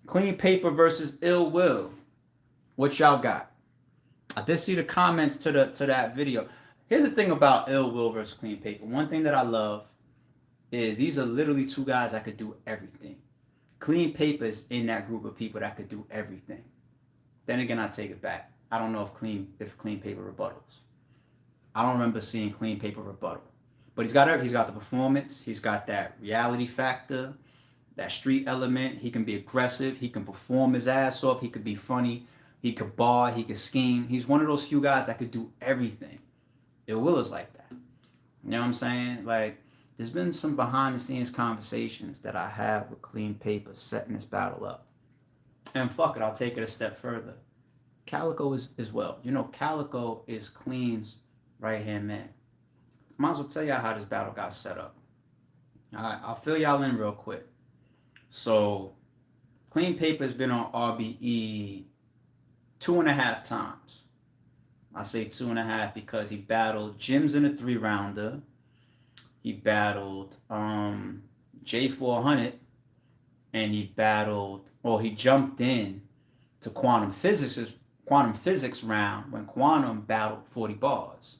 Clean Paper versus Ill Will. What y'all got? I did see the comments to that video. Here's the thing about Ill Will versus Clean Paper. One thing that I love is these are literally two guys that could do everything. Clean Paper is in that group of people that could do everything. Then again, I take it back. I don't know if Clean Paper rebuttals. I don't remember seeing Clean Paper rebuttal. But he's got the performance. He's got that reality factor, that street element. He can be aggressive. He can perform his ass off. He could be funny. He could bar. He could scheme. He's one of those few guys that could do everything. Ill Will is like that. You know what I'm saying? Like, there's been some behind the scenes conversations that I have with Clean Paper setting this battle up. And fuck it, I'll take it a step further. Calico is as well. You know, Calico is Clean's right hand man. Might as well tell y'all how this battle got set up. Alright, I'll fill y'all in real quick. So, Clean Paper has been on RBE 2.5 times. I say 2.5 because he battled Jims in a 3-rounder. He battled J400, and he jumped in to Quantum Physics round when Quantum battled 40 bars.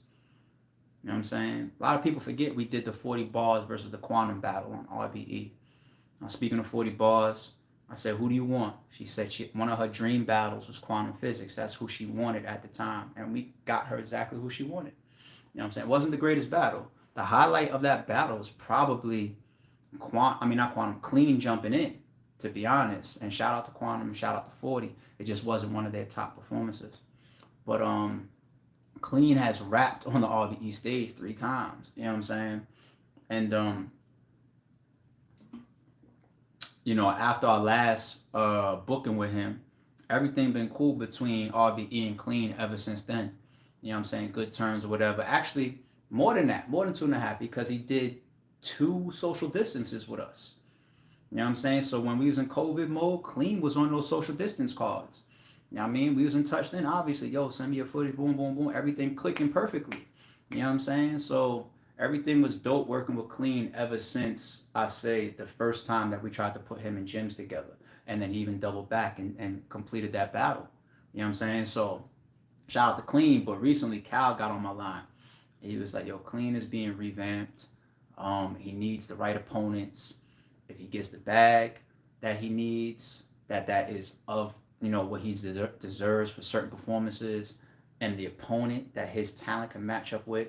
You know what I'm saying? A lot of people forget we did the 40 bars versus the Quantum battle on RBE. Now, speaking of 40 bars, I said, who do you want? She said one of her dream battles was Quantum Physics. That's who she wanted at the time. And we got her exactly who she wanted. You know what I'm saying? It wasn't the greatest battle. The highlight of that battle was probably Clean jumping in, to be honest. And shout out to Quantum and shout out to 40. It just wasn't one of their top performances. But Clean has rapped on the RBE stage 3 times. You know what I'm saying? And you know, after our last booking with him, everything been cool between RBE and Clean ever since then. You know what I'm saying? Good terms or whatever. Actually, more than that, more than 2.5, because he did 2 social distances with us. You know what I'm saying? So when we was in COVID mode, Clean was on those social distance cards. You know what I mean? We was in touch then, obviously. Yo, send me your footage, boom, boom, boom. Everything clicking perfectly. You know what I'm saying? So everything was dope working with Clean ever since, I say, the first time that we tried to put him and gyms together. And then he even doubled back and completed that battle. You know what I'm saying? So shout out to Clean, but recently Cal got on my line. He was like, yo, Clean is being revamped. He needs the right opponents. If he gets the bag that he needs, that is of, what he deserves for certain performances, and the opponent that his talent can match up with,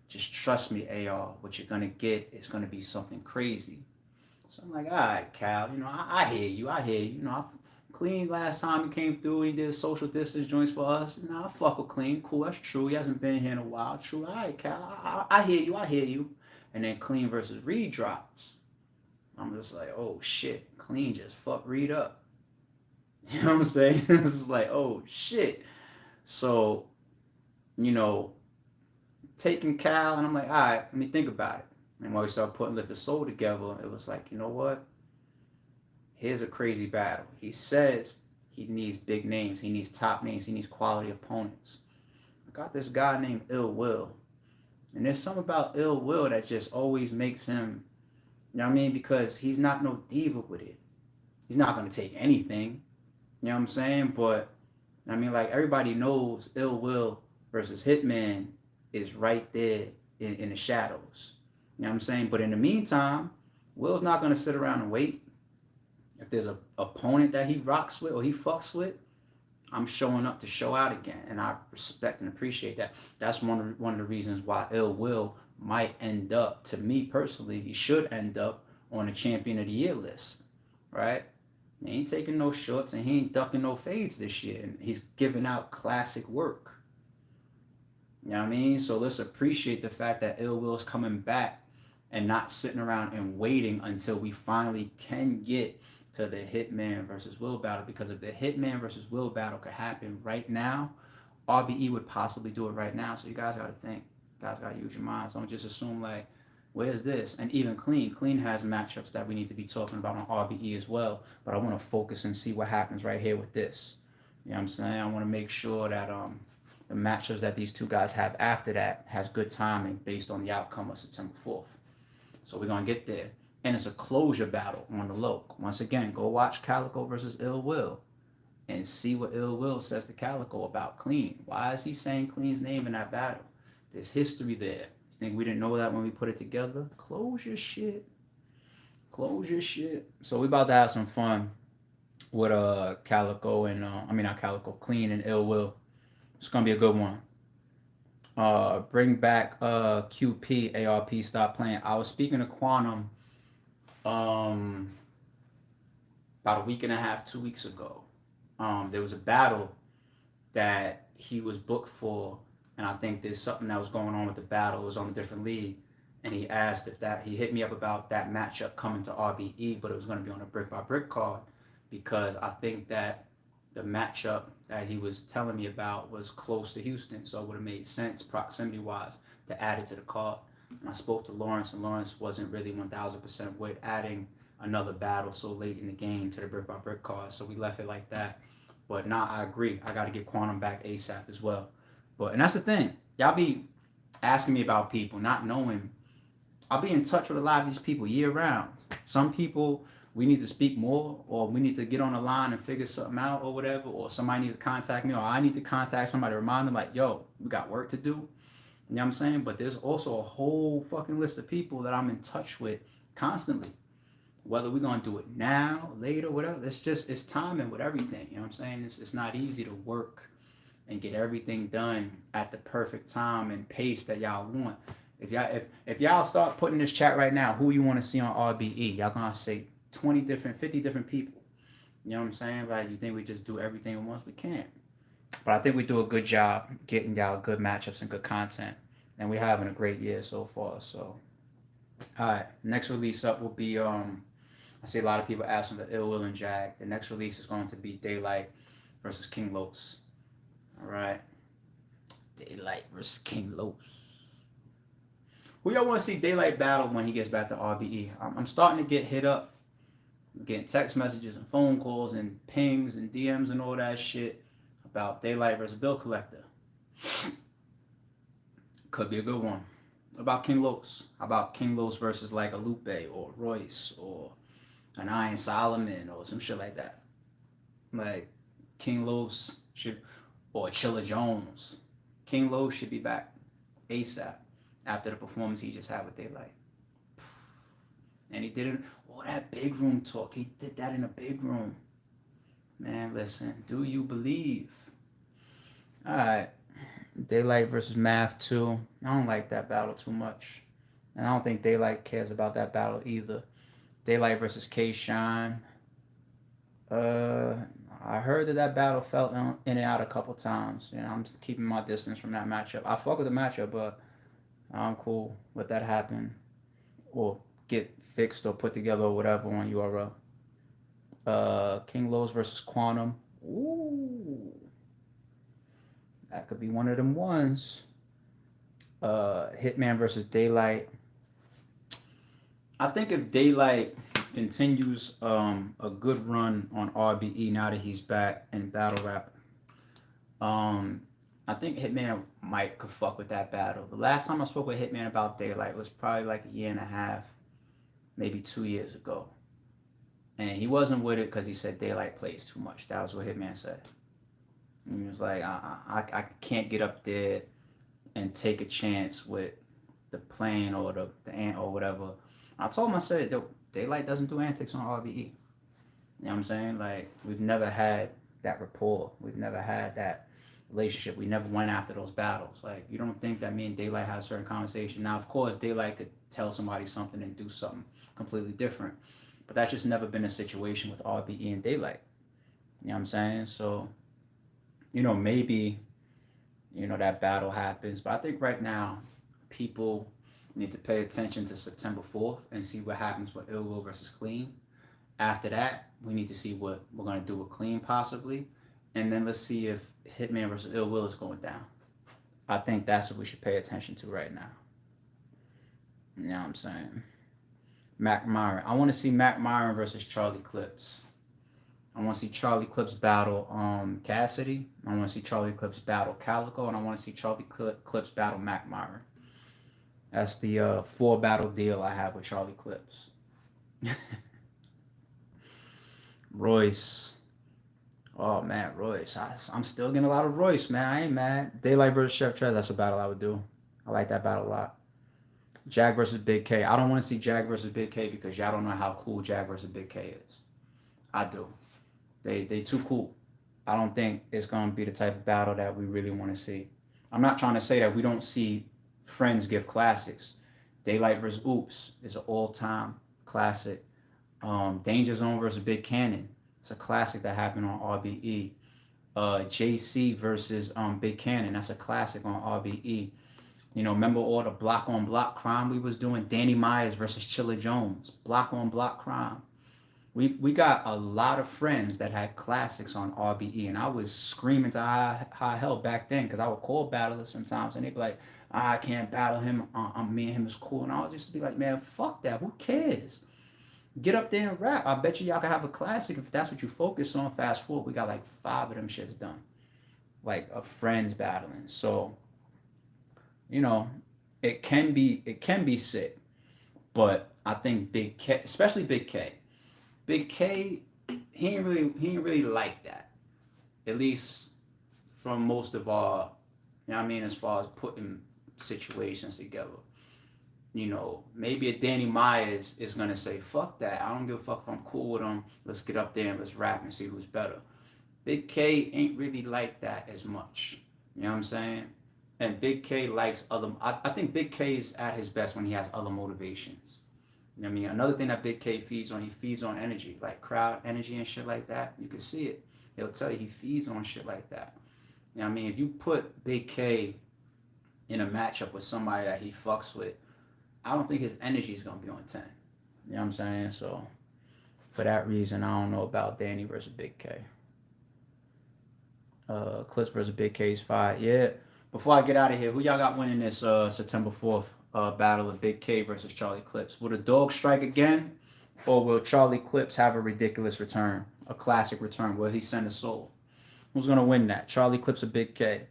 just trust me, AR, what you're gonna get is gonna be something crazy. So I'm like, all right, Cal, I hear you, I Clean last time he came through, he did social distance joints for us. I fuck with Clean, cool, that's true. He hasn't been here in a while, true. All right, Cal, I hear you, I hear you. And then Clean versus Reed drops. I'm just like, oh shit, Clean just fucked Reed up. You know what I'm saying? It's just like, oh shit. So, you know, taking Cal, and I'm like, all right, let me think about it. And when we started putting Lift the Soul together, it was like, you know what? Here's a crazy battle. He says he needs big names, he needs top names, he needs quality opponents. I got this guy named Ill Will. And there's something about Ill Will that just always makes him, you know what I mean? Because he's not no diva with it. He's not going to take anything. You know what I'm saying? But, I mean, like, everybody knows Ill Will versus Hitman is right there in the shadows. You know what I'm saying? But in the meantime, Will's not going to sit around and wait. If there's a opponent that he rocks with or he fucks with, I'm showing up to show out again, and I respect and appreciate that. That's one of the reasons why Ill Will might end up, to me personally, he should end up on the Champion of the Year list, right? He ain't taking no shorts and he ain't ducking no fades this year, and he's giving out classic work. You know what I mean? So let's appreciate the fact that Ill Will's coming back and not sitting around and waiting until we finally can get to the Hitman versus Will battle. Because if the Hitman versus Will battle could happen right now, RBE would possibly do it right now. So you guys got to think. You guys got to use your minds. Don't just assume like, where's this? And even Clean. Clean has matchups that we need to be talking about on RBE as well. But I want to focus and see what happens right here with this. You know what I'm saying? I want to make sure that the matchups that these two guys have after that has good timing based on the outcome of September 4th. So we're going to get there. And it's a closure battle on the low. Once again, go watch Calico versus Ill Will and see what Ill Will says to Calico about Clean. Why is he saying Clean's name in that battle? There's history there. You think we didn't know that when we put it together? Close your shit. Close your shit. So we about to have some fun with Calico and not Calico, Clean and Ill Will. It's gonna be a good one. Bring back QP, ARP, stop playing. I was speaking to Quantum about a week and a half, 2 weeks ago. There was a battle that he was booked for, and I think there's something that was going on with the battle. It was on a different league, and he asked if that he hit me up about that matchup coming to RBE, but it was going to be on a brick by brick card because I think that the matchup that he was telling me about was close to Houston, so it would have made sense proximity wise to add it to the card. And I spoke to Lawrence, and Lawrence wasn't really 1,000% with adding another battle so late in the game to the brick by brick card, so we left it like that. But nah, I agree. I got to get Quantum back ASAP as well. And that's the thing. Y'all be asking me about people, not knowing. I'll be in touch with a lot of these people year round. Some people we need to speak more, or we need to get on the line and figure something out or whatever, or somebody needs to contact me, or I need to contact somebody to remind them like, yo, we got work to do. You know what I'm saying? But there's also a whole fucking list of people that I'm in touch with constantly. Whether we're going to do it now, later, whatever, it's timing with everything. You know what I'm saying? It's not easy to work and get everything done at the perfect time and pace that y'all want. If y'all start putting this chat right now, who you want to see on RBE, y'all gonna say 20 different, 50 different people. You know what I'm saying? Like, you think we just do everything at once? We can't. But I think we do a good job getting y'all good matchups and good content. And we're having a great year so far. So, all right. Next release up will be, I see a lot of people asking the Ill Will and Jag. The next release is going to be Daylight versus King Los. All right. Daylight versus King Los. Who y'all want to see Daylight battle when he gets back to RBE? I'm starting to get hit up, I'm getting text messages and phone calls and pings and DMs and all that shit about Daylight versus Bill Collector. Could be a good one. About King Los? How about King Los versus like a Lupe or Royce or an Iron Solomon or some shit like that? Like King Los should, or Chilla Jones. King Los should be back ASAP after the performance he just had with Daylight. And he did it. Oh, that big room talk. He did that in a big room. Man, listen. Do you believe? All right. Daylight versus Math 2. I don't like that battle too much. And I don't think Daylight cares about that battle either. Daylight versus K-Shine. I heard that battle fell in and out a couple times. You know, I'm just keeping my distance from that matchup. I fuck with the matchup, but I'm cool. Let that happen. Or get fixed or put together or whatever on URL. King Los versus Quantum. Ooh. That could be one of them ones. Hitman versus Daylight. I think if Daylight continues a good run on RBE now that he's back in battle rap, I think Hitman could fuck with that battle. The last time I spoke with Hitman about Daylight was probably like a year and a half, maybe 2 years ago. And he wasn't with it because he said Daylight plays too much. That was what Hitman said. And he was like, I can't get up there and take a chance with the plane or the ant or whatever. I told him, I said, Daylight doesn't do antics on RBE. You know what I'm saying? Like, we've never had that rapport. We've never had that relationship. We never went after those battles. Like, you don't think that me and Daylight had a certain conversation. Now, of course, Daylight could tell somebody something and do something completely different. But that's just never been a situation with RBE and Daylight. You know what I'm saying? So, you know, maybe, you know, that battle happens. But I think right now, people need to pay attention to September 4th and see what happens with Ill Will versus Clean. After that, we need to see what we're going to do with Clean possibly. And then let's see if Hitman versus Ill Will is going down. I think that's what we should pay attention to right now. You know what I'm saying? Mac Myron. I want to see Mac Myron versus Charlie Clips. I want to see Charlie Clips battle Cassidy. I want to see Charlie Clips battle Calico. And I want to see Charlie Clips battle Mac Myron. That's the 4-battle deal I have with Charlie Clips. Royce. Oh, man, Royce. I'm still getting a lot of Royce, man. I ain't mad. Daylight versus Chef Trez, that's a battle I would do. I like that battle a lot. Jag versus Big K. I don't want to see Jag versus Big K because y'all don't know how cool Jag versus Big K is. I do. They too cool. I don't think it's going to be the type of battle that we really want to see. I'm not trying to say that we don't see friends give classics. Daylight versus Oops is an all-time classic. Danger Zone versus Big Cannon. It's a classic that happened on RBE. JC versus Big Cannon. That's a classic on RBE. You know, remember all the block-on-block crime we was doing? Danny Myers versus Chilla Jones. Block-on-block crime. We got a lot of friends that had classics on RBE, and I was screaming to high hell back then because I would call battlers sometimes, and they'd be like, I can't battle him. Me and him is cool. And I was just to be like, man, fuck that. Who cares? Get up there and rap. I bet you y'all can have a classic if that's what you focus on. Fast forward, we got like 5 of them shits done. Like of friends battling. So, you know, it can be sick. But I think Big K, especially Big K. Big K, he ain't really like that. At least from most of our, you know what I mean, as far as putting situations together. You know, maybe a Danny Myers is going to say, fuck that. I don't give a fuck if I'm cool with him. Let's get up there and let's rap and see who's better. Big K ain't really like that as much. You know what I'm saying? And Big K likes other, I think Big K is at his best when he has other motivations. You know what I mean? Another thing that Big K feeds on, he feeds on energy, like crowd energy and shit like that. You can see it. He'll tell you he feeds on shit like that. You know what I mean? If you put Big K in a matchup with somebody that he fucks with, I don't think his energy is going to be on 10. You know what I'm saying? So, for that reason, I don't know about Danny versus Big K. Clips versus Big K's fight. Yeah, Before I get out of here, who y'all got winning this September 4th battle of Big K versus Charlie Clips? Will the dog strike again, or will Charlie Clips have a ridiculous return, a classic return? Will he send a soul? Who's gonna win that? Charlie Clips or Big K?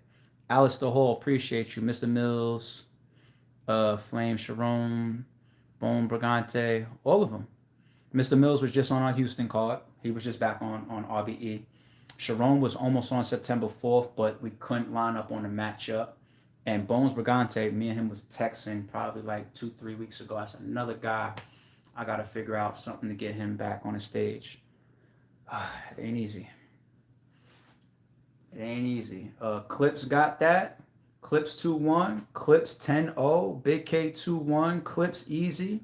Alistair Hall, appreciate you. Mr. Mills, Flame Sharon, Bone Brigante, all of them. Mr. Mills was just on our Houston card. He was just back on RBE. Sharon was almost on September 4th, but we couldn't line up on the matchup. And Bones Brigante, me and him was texting probably like 2-3 weeks ago. That's another guy. I got to figure out something to get him back on the stage. It ain't easy. It ain't easy. Clips got that. Clips 2-1. Clips 10-0. Big K 2-1. Clips easy.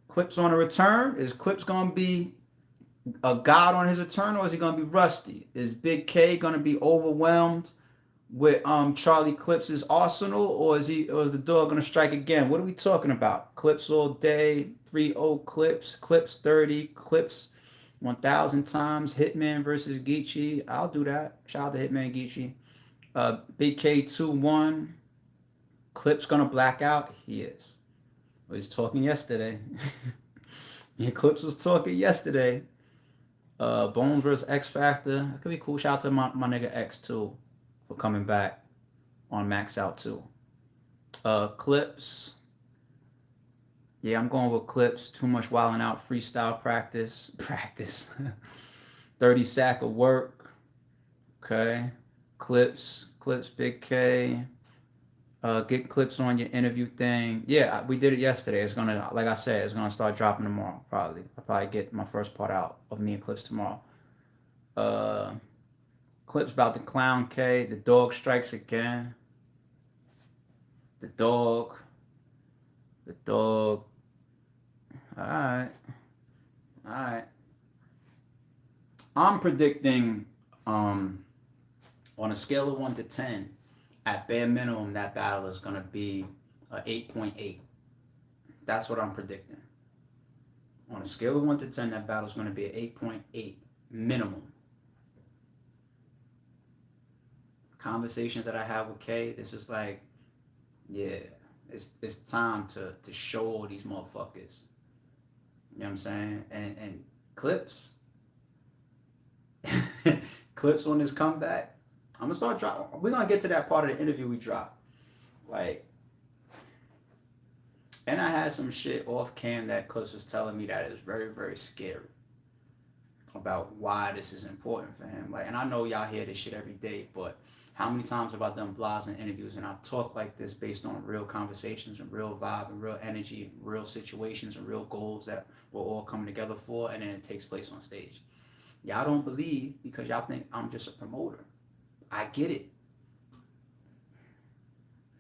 Clips on a return. Is Clips going to be a god on his return, or is he going to be rusty? Is Big K going to be overwhelmed with Charlie Clips' arsenal, or is the dog going to strike again? What are we talking about? Clips all day, 3-0 Clips, Clips 30, Clips 1,000 times, Hitman versus Geechee. I'll do that. Shout out to Hitman Geechee. Big K 2-1. Clips going to black out? He is. He was talking yesterday. Yeah, Clips was talking yesterday. Bones versus X Factor. That could be cool. Shout out to my nigga X too for coming back on Max Out too. Clips. Yeah, I'm going with Clips. Too much wilding out freestyle practice. 30 sack of work. Okay. Clips, Big K. Get Clips on your interview thing. Yeah, we did it yesterday. It's gonna, like I said, it's gonna start dropping tomorrow. Probably. I'll probably get my first part out of me and Clips tomorrow. Clips about the clown K. The dog strikes again. The dog. Alright. I'm predicting on a scale of 1 to 10, at bare minimum, that battle is going to be a 8.8. That's what I'm predicting. On a scale of 1 to 10, that battle is going to be an 8.8 minimum. Conversations that I have with K, this is like, yeah, it's time to show all these motherfuckers. You know what I'm saying? And Clips, Clips on this comeback, I'm gonna start dropping. We're gonna get to that part of the interview we dropped. Like, and I had some shit off cam that Clips was telling me that is very, very scary about why this is important for him. Like, and I know y'all hear this shit every day, but how many times have I done blogs and interviews and I've talked like this based on real conversations and real vibe and real energy and real situations and real goals that we're all coming together for, and then it takes place on stage. Y'all don't believe because y'all think I'm just a promoter. I get it.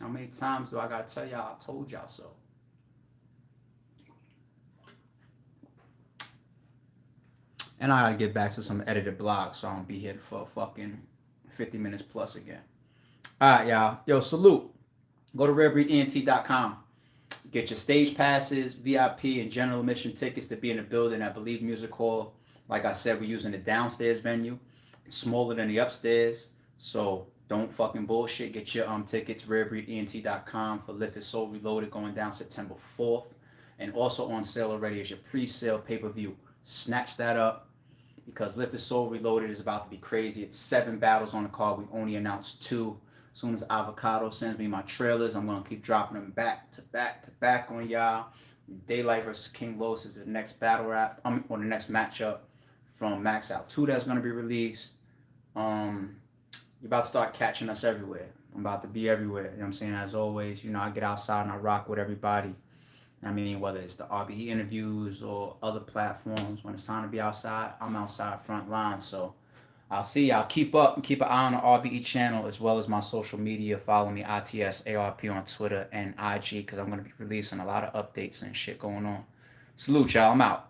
How many times do I gotta tell y'all I told y'all so? And I gotta get back to some edited blogs so I don't be here for fucking 50 minutes plus again. Alright, y'all. Yo, salute. Go to redbreedent.com. Get your stage passes, VIP, and general admission tickets to be in the building at Believe Music Hall. Like I said, we're using the downstairs venue. It's smaller than the upstairs. So don't fucking bullshit. Get your tickets, redbreedent.com, for Lift Is Soul Reloaded going down September 4th. And also on sale already is your pre-sale pay-per-view. Snatch that up, because Lift Is Soul Reloaded is about to be crazy. It's 7 battles on the card. We only announced 2. As soon as Avocado sends me my trailers, I'm going to keep dropping them back to back on y'all. Daylight versus King Los is the next battle rap, or the next matchup from Max Out 2 that's going to be released. You're about to start catching us everywhere. I'm about to be everywhere. You know what I'm saying? As always, you know, I get outside and I rock with everybody. I mean, whether it's the RBE interviews or other platforms, when it's time to be outside, I'm outside front line. So I'll see y'all. Keep up and keep an eye on the RBE channel as well as my social media. Follow me, ITSARP, on Twitter and IG, because I'm going to be releasing a lot of updates and shit going on. Salute, y'all. I'm out.